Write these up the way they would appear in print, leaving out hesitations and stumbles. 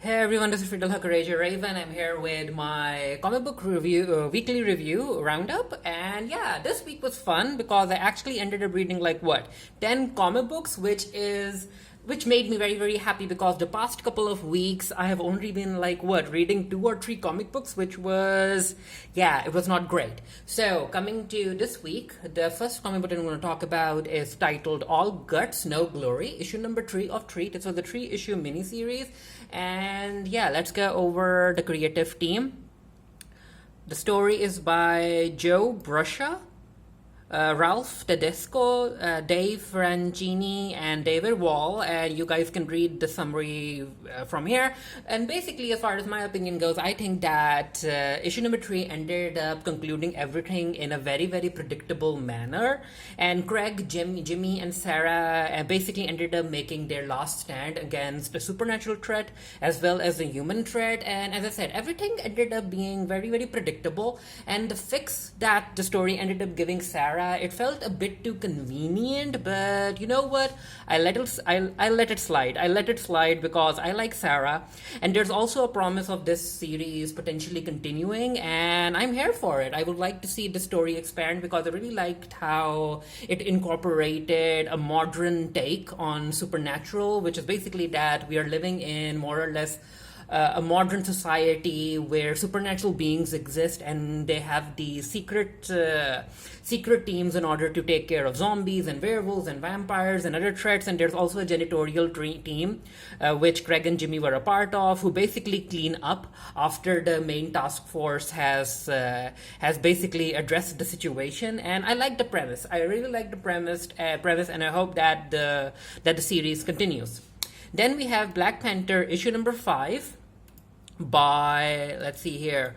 Hey everyone, this is Friedel Kaiju Raven. I'm here with my comic book review, weekly review roundup. And yeah, this week was fun because I actually ended up reading 10 comic books, which made me very, very happy because the past couple of weeks I have only been reading 2 or 3 comic books, which was, it was not great. So coming to this week, the first comic book I'm going to talk about is titled All Guts, No Glory, issue number 3 of 3. This was the 3-issue miniseries. And yeah, let's go over the creative team. The story is by Joe Brusha, Ralph Tedesco, Dave Franchini, and David Wall, and you guys can read the summary from here. And basically, as far as my opinion goes, I think that issue number 3 ended up concluding everything in a very, very predictable manner. And Craig, Jimmy, and Sarah basically ended up making their last stand against a supernatural threat as well as a human threat. And as I said, everything ended up being very, very predictable. And the fix that the story ended up giving Sarah, it felt a bit too convenient, but you know what? I let it slide. I let it slide because I like Sarah, and there's also a promise of this series potentially continuing, and I'm here for it. I would like to see the story expand because I really liked how it incorporated a modern take on supernatural, which is basically that we are living in more or less a modern society where supernatural beings exist, and they have these secret teams in order to take care of zombies and werewolves and vampires and other threats. And there's also a janitorial team, which Craig and Jimmy were a part of, who basically clean up after the main task force has basically addressed the situation. And I like the premise. I really like the premise, and I hope that the series continues. Then we have Black Panther issue number 5 by, let's see here,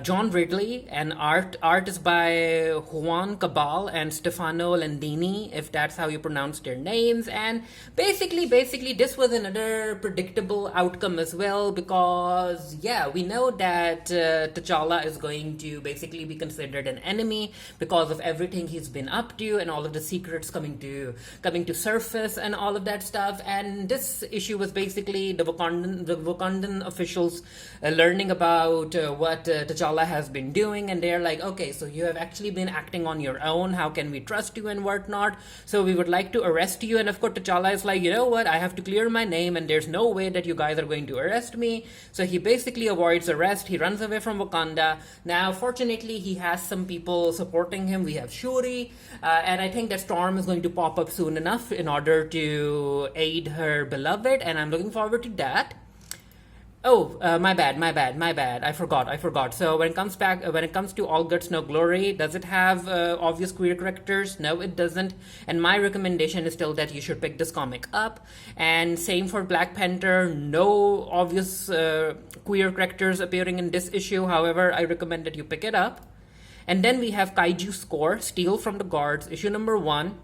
John Ridley, and art is by Juan Cabal and Stefano Landini, if that's how you pronounce their names. And basically this was another predictable outcome as well, because we know that T'Challa is going to basically be considered an enemy because of everything he's been up to and all of the secrets coming to surface and all of that stuff. And this issue was basically the Wakandan officials learning about what T'Challa has been doing, and they're like, okay, so you have actually been acting on your own. How can we trust you and whatnot? So we would like to arrest you. And of course, T'Challa is like, you know what? I have to clear my name, and there's no way that you guys are going to arrest me. So he basically avoids arrest. He runs away from Wakanda. Now, fortunately, he has some people supporting him. We have Shuri, and I think that Storm is going to pop up soon enough in order to aid her beloved, and I'm looking forward to that. Oh, my bad. I forgot. So when it comes to All Guts, No Glory, does it have obvious queer characters? No, it doesn't. And my recommendation is still that you should pick this comic up. And same for Black Panther, no obvious queer characters appearing in this issue. However, I recommend that you pick it up. And then we have Kaiju Score, Steal from the Guards, issue number 1.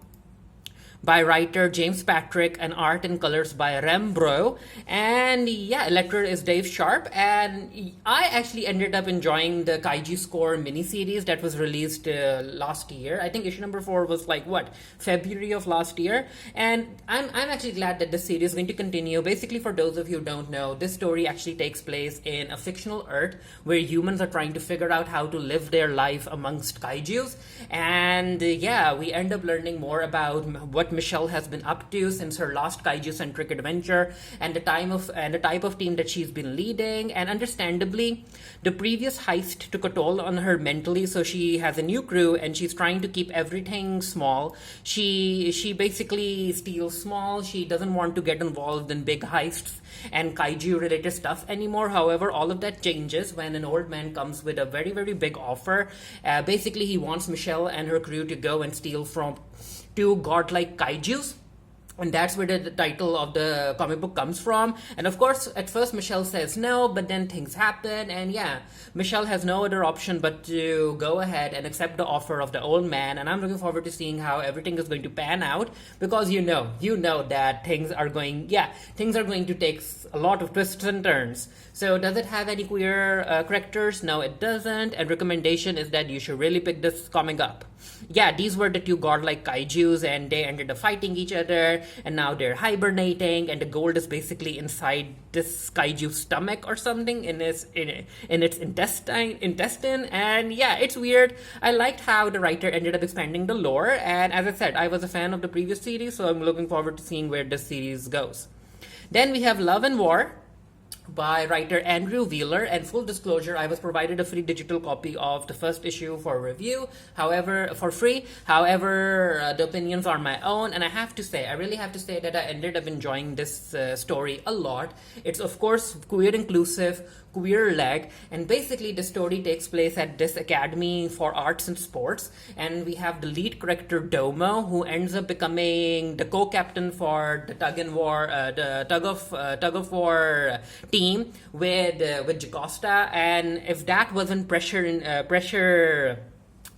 By writer James Patrick, and art and colors by Rembro. And Elector is Dave Sharp. And I actually ended up enjoying the Kaiju Score miniseries that was released last year. I think issue number 4 was February of last year. And I'm actually glad that this series is going to continue. Basically, for those of you who don't know, this story actually takes place in a fictional Earth where humans are trying to figure out how to live their life amongst kaijus. And we end up learning more about what Michelle has been up to since her last kaiju-centric adventure, and the type of team that she's been leading. And understandably, the previous heist took a toll on her mentally, so she has a new crew and she's trying to keep everything small. She basically steals small. She doesn't want to get involved in big heists and kaiju-related stuff anymore. However, all of that changes when an old man comes with a very, very big offer. Basically, he wants Michelle and her crew to go and steal from 2 godlike kaijus. And that's where the title of the comic book comes from. And of course, at first Michelle says no, but then things happen. And Michelle has no other option but to go ahead and accept the offer of the old man. And I'm looking forward to seeing how everything is going to pan out, because you know that things are going to take a lot of twists and turns. So does it have any queer characters? No, it doesn't. And recommendation is that you should really pick this comic up. These were the 2 godlike kaijus, and they ended up fighting each other. and now they're hibernating, and the gold is basically inside this Kaiju's stomach or something in its intestine. And yeah, it's weird. I liked how the writer ended up expanding the lore, and as I said, I was a fan of the previous series, so I'm looking forward to seeing where this series goes. Then we have Love and War by writer Andrew Wheeler, and full disclosure, I was provided a free digital copy of the first issue for review, however, for free. However, the opinions are my own, and I really have to say that I ended up enjoying this story a lot. It's of course queer inclusive, queer led, and basically the story takes place at this academy for arts and sports, and we have the lead character Domo, who ends up becoming the co-captain for the tug of war team with Jacosta. And if that wasn't pressure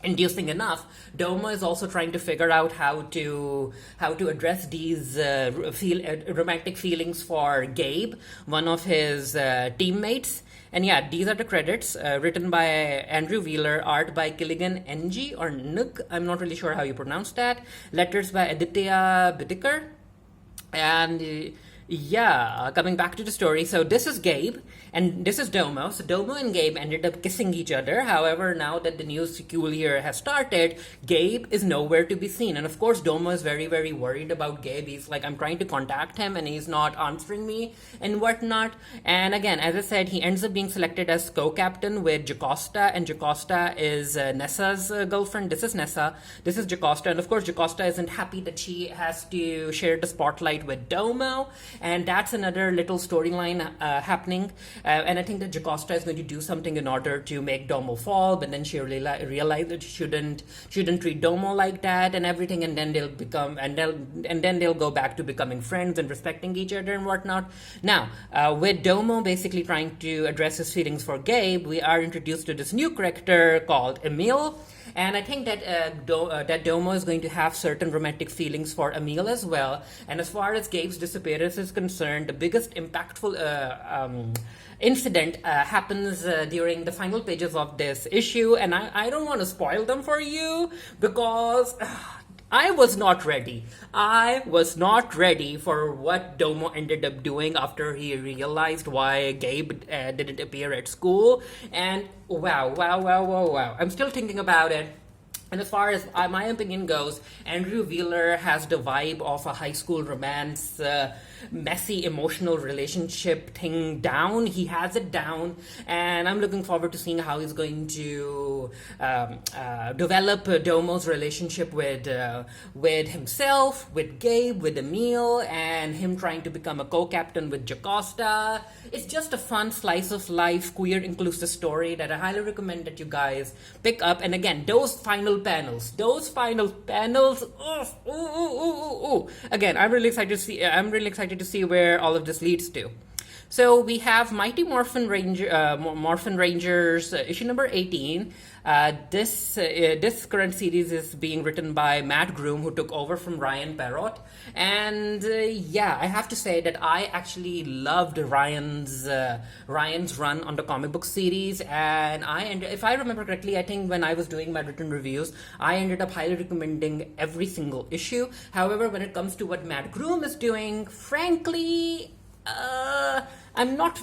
inducing enough, Domo is also trying to figure out how to address these romantic feelings for Gabe, one of his teammates. And yeah, these are the credits, written by Andrew Wheeler, art by Killigan NG or Nuk, I'm not really sure how you pronounce that, letters by Aditya Bidikar. And yeah, coming back to the story, so this is Gabe and this is Domo. So Domo and Gabe ended up kissing each other. However, now that the new sequel here has started, Gabe is nowhere to be seen. And of course, Domo is very, very worried about Gabe. He's like, I'm trying to contact him and he's not answering me and whatnot. And again, as I said, he ends up being selected as co-captain with Jacosta, and Jacosta is Nessa's girlfriend. This is Nessa, this is Jacosta, and of course Jacosta isn't happy that she has to share the spotlight with Domo. And that's another little storyline happening. And I think that Jacosta is going to do something in order to make Domo fall, but then she realized that she shouldn't treat Domo like that and everything. And then they'll go back to becoming friends and respecting each other and whatnot. Now, with Domo basically trying to address his feelings for Gabe, we are introduced to this new character called Emil. And I think that Domo is going to have certain romantic feelings for Emil as well. And as far as Gabe's disappearance is concerned, the biggest impactful incident happens during the final pages of this issue. And I don't want to spoil them for you because I was not ready. I was not ready for what Domo ended up doing after he realized why Gabe didn't appear at school. And wow. I'm still thinking about it. And as far as my opinion goes, Andrew Wheeler has the vibe of a high school romance, messy emotional relationship thing down. He has it down, and I'm looking forward to seeing how he's going to develop Domo's relationship with himself, with Gabe, with Emil, and him trying to become a co-captain with Jacosta. It's just a fun slice of life, queer inclusive story that I highly recommend that you guys pick up. And again, those final panels, again, I'm really excited to see where all of this leads to. So we have Mighty Morphin Rangers, issue number 18. This current series is being written by Matt Groom, who took over from Ryan Parrott. And yeah, I have to say that I actually loved Ryan's run on the comic book series. And if I remember correctly, I think when I was doing my written reviews, I ended up highly recommending every single issue. However, when it comes to what Matt Groom is doing, frankly, I'm not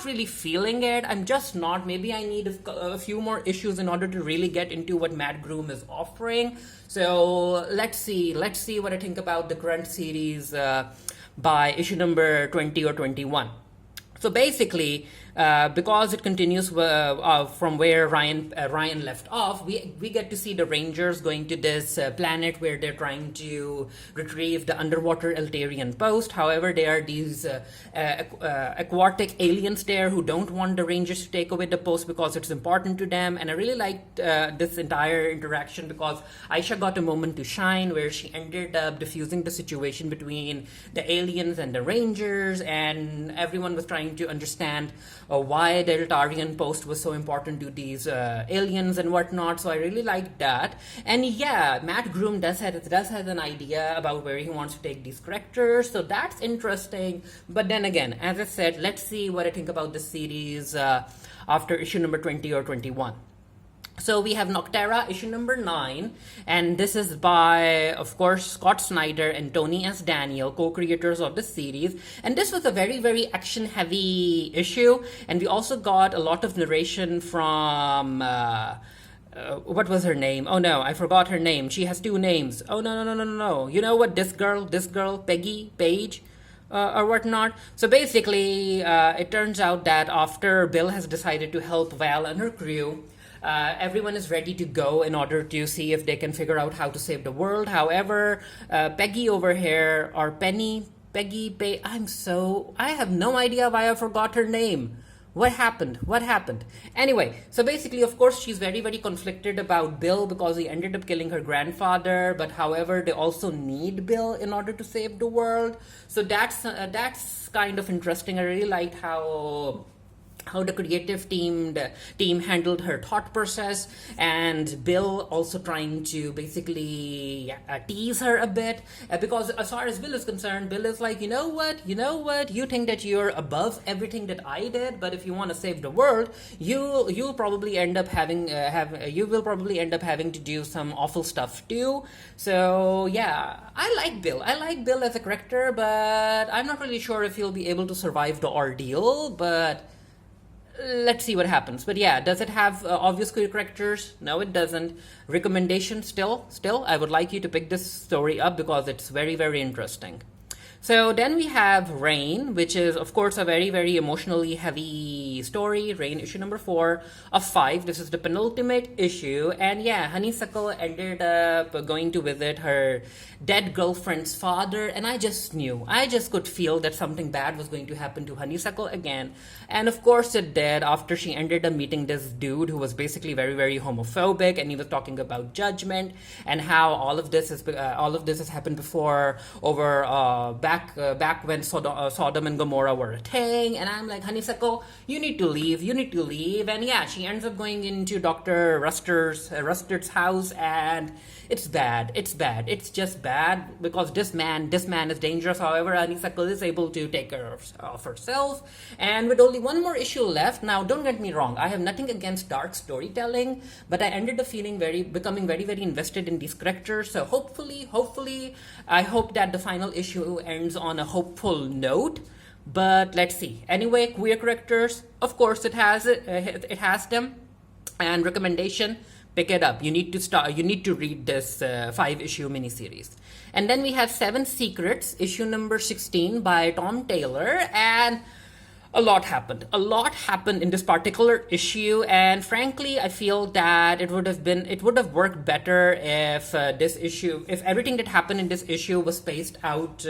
really feeling it. I'm just not. Maybe I need a few more issues in order to really get into what Matt Groom is offering. So let's see what I think about the current series by issue number 20 or 21. So basically, because it continues from where Ryan left off, we get to see the Rangers going to this planet where they're trying to retrieve the underwater Eltarian post. However, there are these aquatic aliens there who don't want the Rangers to take away the post because it's important to them. And I really liked this entire interaction because Aisha got a moment to shine where she ended up diffusing the situation between the aliens and the Rangers, and everyone was trying to understand why the Eltarian post was so important to these aliens and whatnot. So I really liked that. And yeah, Matt Groom does have an idea about where he wants to take these characters, so that's interesting. But then again, as I said, let's see what I think about this series after issue number 20 or 21. So we have Nocterra issue number 9, and this is by, of course, Scott Snyder and Tony S. Daniel, co-creators of the series. And this was a very, very action-heavy issue, and we also got a lot of narration from what was her name? Oh no, I forgot her name. She has 2 names. Oh no, no, no, no, no, no. You know what? This girl, Peggy, Paige, or whatnot. So basically, it turns out that after Bill has decided to help Val and her crew, everyone is ready to go in order to see if they can figure out how to save the world. However, Peggy over here, or I have no idea why I forgot her name. What happened? Anyway, so basically, of course, she's very, very conflicted about Bill because he ended up killing her grandfather. But however, they also need Bill in order to save the world. So that's kind of interesting. I really liked how the creative team handled her thought process, and Bill also trying to basically tease her a bit, because as far as Bill is concerned, Bill is like, you know what, you think that you're above everything that I did, but if you want to save the world, you'll probably end up having to do some awful stuff too. So yeah, I like Bill as a character, but I'm not really sure if he'll be able to survive the ordeal, but let's see what happens. But yeah, does it have obvious queer characters? No, it doesn't. Recommendation still, I would like you to pick this story up because it's very, very interesting. So then we have Rain, which is, of course, a very, very emotionally heavy story. Rain, issue number 4 of 5. This is the penultimate issue. And yeah, Honeysuckle ended up going to visit her dead girlfriend's father. And I just could feel that something bad was going to happen to Honeysuckle again. And of course it did, after she ended up meeting this dude who was basically very, very homophobic. And he was talking about judgment and how all of this has happened before over back when Sodom and Gomorrah were a thing. And I'm like, Honeysuckle, you need to leave. And yeah, she ends up going into Dr. Rustard's house, and it's bad. It's just bad because this man is dangerous. However, Honeysuckle is able to take care of herself. And with only one more issue left, now don't get me wrong, I have nothing against dark storytelling, but I ended up becoming very, very invested in these characters. So hopefully, I hope that the final issue ends on a hopeful note. But let's see. Anyway, queer characters, of course, it has them. And recommendation, pick it up. You need to read this 5-issue miniseries. And then we have 7 Secrets, issue number 16 by Tom Taylor, and a lot happened in this particular issue, and frankly, I feel that it would have worked better if if everything that happened in this issue was spaced out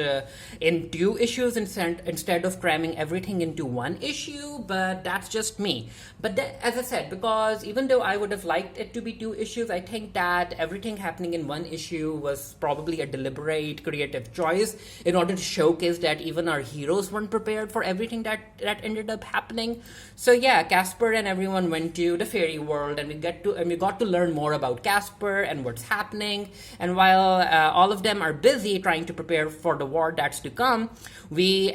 in 2 issues instead of cramming everything into 1 issue. But that's just me. But as I said, because even though I would have liked it to be 2 issues, I think that everything happening in 1 issue was probably a deliberate creative choice in order to showcase that even our heroes weren't prepared for everything that ended up happening. So yeah, Casper and everyone went to the fairy world, and we got to learn more about Casper and what's happening. And while all of them are busy trying to prepare for the war that's to come, we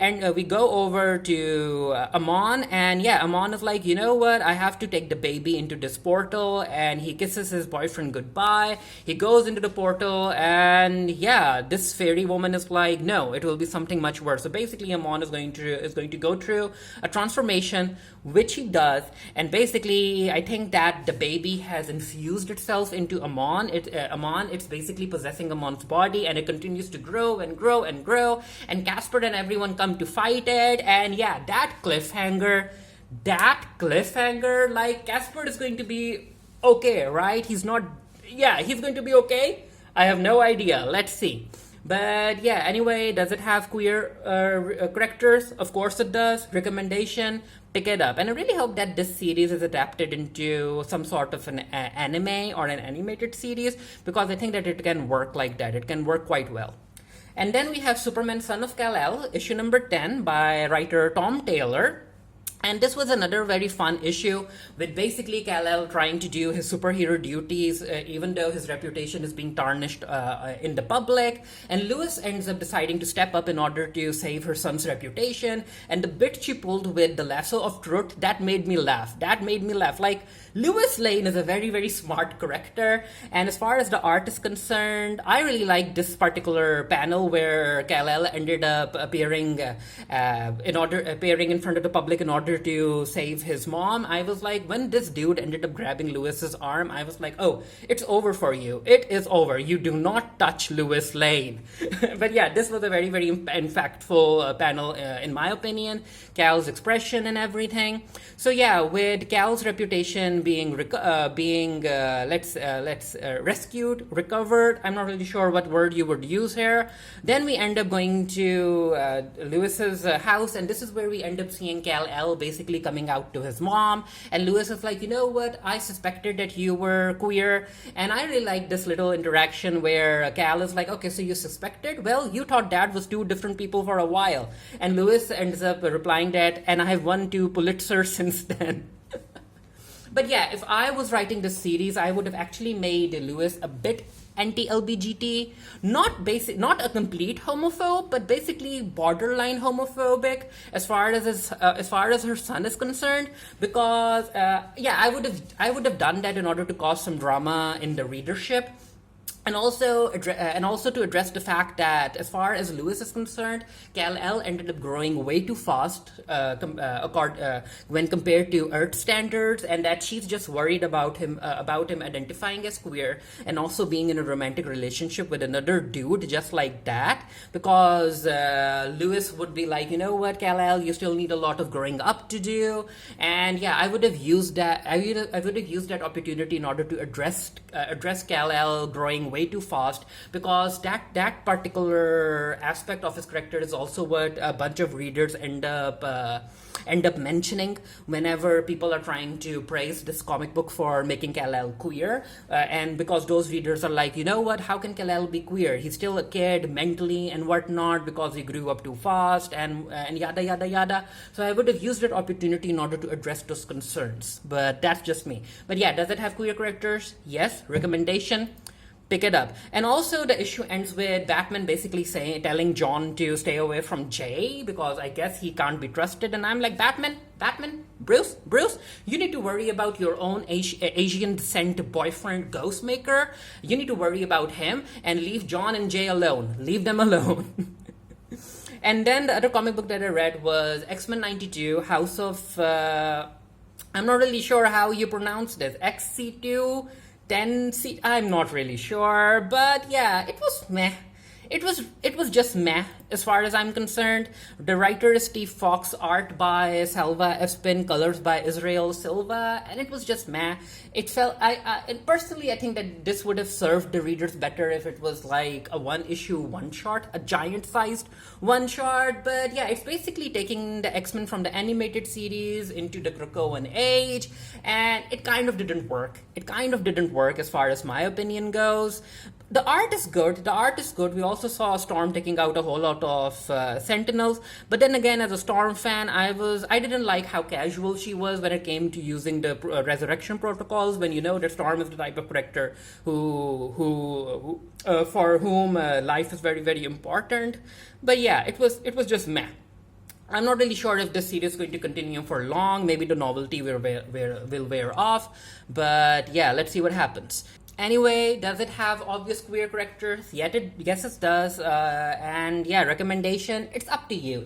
go over to Amon, and yeah, Amon is like, you know what, I have to take the baby into this portal, and he kisses his boyfriend goodbye. He goes into the portal, and yeah, this fairy woman is like, no, it will be something much worse. So basically, Amon is going to go through a transformation, which he does, and basically I think that the baby has infused itself into Amon. It's basically possessing Amon's body, and it continues to grow and grow and grow, and Casper and everyone come to fight it. And yeah, that cliffhanger, like, Casper is going to be okay, right? He's going to be okay. I have no idea. Let's see. But yeah, anyway, does it have queer characters? Of course it does. Recommendation, pick it up. And I really hope that this series is adapted into some sort of an anime or an animated series, because I think that it can work like that. It can work quite well. And then we have Superman, Son of Kal-El, issue number 10 by writer Tom Taylor. And this was another very fun issue with basically Kal-El trying to do his superhero duties, even though his reputation is being tarnished in the public. And Lois ends up deciding to step up in order to save her son's reputation. And the bit she pulled with the lasso of truth, that made me laugh. That made me laugh. Like, Lois Lane is a very, very smart character. And as far as the art is concerned, I really like this particular panel where Kal-El ended up appearing in front of the public in order to save his mom. I was like, when this dude ended up grabbing Lewis's arm, I was like, oh, it's over for you. It is over. You do not touch Lois Lane. But yeah, this was a very, very impactful panel in my opinion. Cal's expression and everything. So yeah, with Cal's reputation being rescued, recovered, I'm not really sure what word you would use here. Then we end up going to Lewis's house, and this is where we end up seeing Kal-El basically coming out to his mom, and Lewis is like, you know what, I suspected that you were queer. And I really like this little interaction where Kal is like, okay, so you suspected? Well, you thought Dad was two different people for a while. And Lewis ends up replying that, and I have won 2 Pulitzers since then. But yeah, if I was writing this series, I would have actually made Lewis a bit anti-LGBT, not a complete homophobe, but basically borderline homophobic as far as her son is concerned. Because yeah, I would have done that in order to cause some drama in the readership. And also to address the fact that as far as Lewis is concerned, Kal-El ended up growing way too fast when compared to Earth standards, and that she's just worried about him identifying as queer and also being in a romantic relationship with another dude just like that, because Lewis would be like, you know what, Kal-El, you still need a lot of growing up to do. And yeah, I would have used that opportunity in order to address Kal-El growing way too fast, because that particular aspect of his character is also what a bunch of readers end up mentioning whenever people are trying to praise this comic book for making Kal-El queer, and because those readers are like, you know what, how can Kal-El be queer? He's still a kid mentally and whatnot because he grew up too fast and yada yada yada. So I would have used that opportunity in order to address those concerns, but that's just me. But yeah, does it have queer characters? Yes. Recommendation: pick it up. And also the issue ends with Batman basically telling John to stay away from Jay because I guess he can't be trusted. And I'm like, Batman, Bruce, you need to worry about your own Asian descent boyfriend Ghostmaker. You need to worry about him and leave John and Jay alone. Leave them alone. And then the other comic book that I read was X-Men 92, House of... I'm not really sure how you pronounce this. XCII, 10C, I'm not really sure, but yeah, it was meh. It was just meh as far as I'm concerned. The writer is Steve Fox, art by Salva Espin, colors by Israel Silva, and it was just meh. It felt, personally, I think that this would have served the readers better if it was like a one-issue one-shot, a giant-sized one-shot. But yeah, it's basically taking the X-Men from the animated series into the Krakoan age, and it kind of didn't work. It kind of didn't work as far as my opinion goes. The art is good. We also saw Storm taking out a whole lot of Sentinels. But then again, as a Storm fan, I didn't like how casual she was when it came to using the resurrection protocols. When you know that Storm is the type of character who for whom life is very, very important. But yeah, it was just meh. I'm not really sure if this series is going to continue for long. Maybe the novelty will wear off. But yeah, let's see what happens. Anyway, does it have obvious queer characters? Yes, it does. And yeah, recommendation, it's up to you.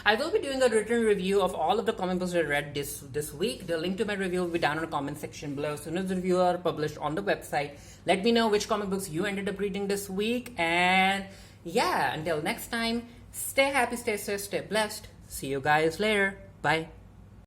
I will be doing a written review of all of the comic books I read this week. The link to my review will be down in the comment section below as soon as the reviews are published on the website. Let me know which comic books you ended up reading this week. And yeah, until next time, stay happy, stay safe, stay blessed. See you guys later. Bye.